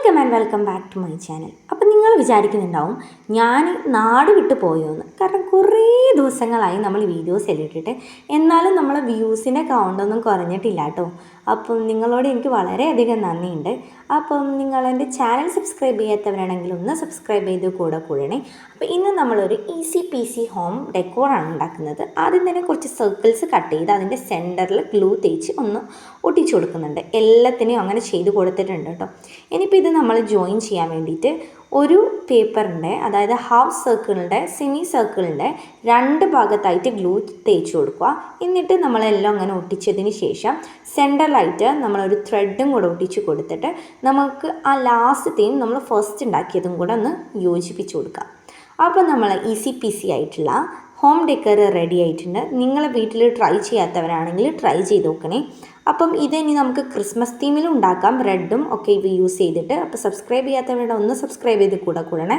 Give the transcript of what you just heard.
Welcome and welcome back to my channel. അപ്പം നിങ്ങൾ വിചാരിക്കുന്നുണ്ടാവും ഞാൻ നാട് വിട്ടു പോയോ എന്ന്. കാരണം കുറേ ദിവസങ്ങളായി നമ്മൾ വീഡിയോസ് ഇട്ടിട്ട്, എന്നാലും നമ്മളെ വ്യൂസിൻ്റെ കൗണ്ടൊന്നും കുറഞ്ഞിട്ടില്ല കേട്ടോ. അപ്പം നിങ്ങളോട് എനിക്ക് വളരെയധികം നന്ദിയുണ്ട്. അപ്പം നിങ്ങളെൻ്റെ ചാനൽ സബ്സ്ക്രൈബ് ചെയ്യാത്തവരാണെങ്കിൽ ഒന്ന് സബ്സ്ക്രൈബ് ചെയ്ത് കൂടണേ. അപ്പോൾ ഇന്ന് നമ്മളൊരു ഈസി പീസി ഹോം ഡെക്കോറാണ് ഉണ്ടാക്കുന്നത്. ആദ്യം തന്നെ കുറച്ച് സർക്കിൾസ് കട്ട് ചെയ്ത് അതിൻ്റെ സെൻറ്ററിൽ ഗ്ലൂ തേച്ച് ഒന്ന് ഒട്ടിച്ചു കൊടുക്കുന്നുണ്ട്. എല്ലാത്തിനെയും അങ്ങനെ ചെയ്ത് കൊടുത്തിട്ടുണ്ട് കേട്ടോ. ഇനിയിപ്പോൾ ഇത് നമ്മൾ ജോയിൻ ചെയ്യാൻ വേണ്ടിയിട്ട് ഒരു പേപ്പറിൻ്റെ, അതായത് ഹാഫ് സർക്കിളിൻ്റെ സെമി സർക്കിളിൻ്റെ രണ്ട് ഭാഗത്തായിട്ട് ഗ്ലൂ തേച്ച് കൊടുക്കുക. എന്നിട്ട് നമ്മളെല്ലാം അങ്ങനെ ഒട്ടിച്ചതിന് ശേഷം സെൻറ്ററിലായിട്ട് നമ്മളൊരു ത്രെഡും കൂടെ ഒട്ടിച്ച് കൊടുത്തിട്ട് നമുക്ക് ആ ലാസ്റ്റത്തെയും നമ്മൾ ഫസ്റ്റ് ഉണ്ടാക്കിയതും കൂടെ ഒന്ന് യോജിപ്പിച്ച് കൊടുക്കുക. അപ്പോൾ നമ്മൾ ഈസി പീസി ആയിട്ടുള്ള ഹോം ഡെക്കർ റെഡി ആയിട്ടുണ്ട്. നിങ്ങളെ വീട്ടിൽ ട്രൈ ചെയ്യാത്തവരാണെങ്കിൽ ട്രൈ ചെയ്ത് നോക്കണേ. അപ്പം ഇതിനി നമുക്ക് ക്രിസ്മസ് തീമിലും ഉണ്ടാക്കാം, റെഡും ഒക്കെ ഇത് യൂസ് ചെയ്തിട്ട്. അപ്പോൾ സബ്സ്ക്രൈബ് ചെയ്യാത്തവരുടെ ഒന്ന് സബ്സ്ക്രൈബ് ചെയ്ത് കൂടണേ.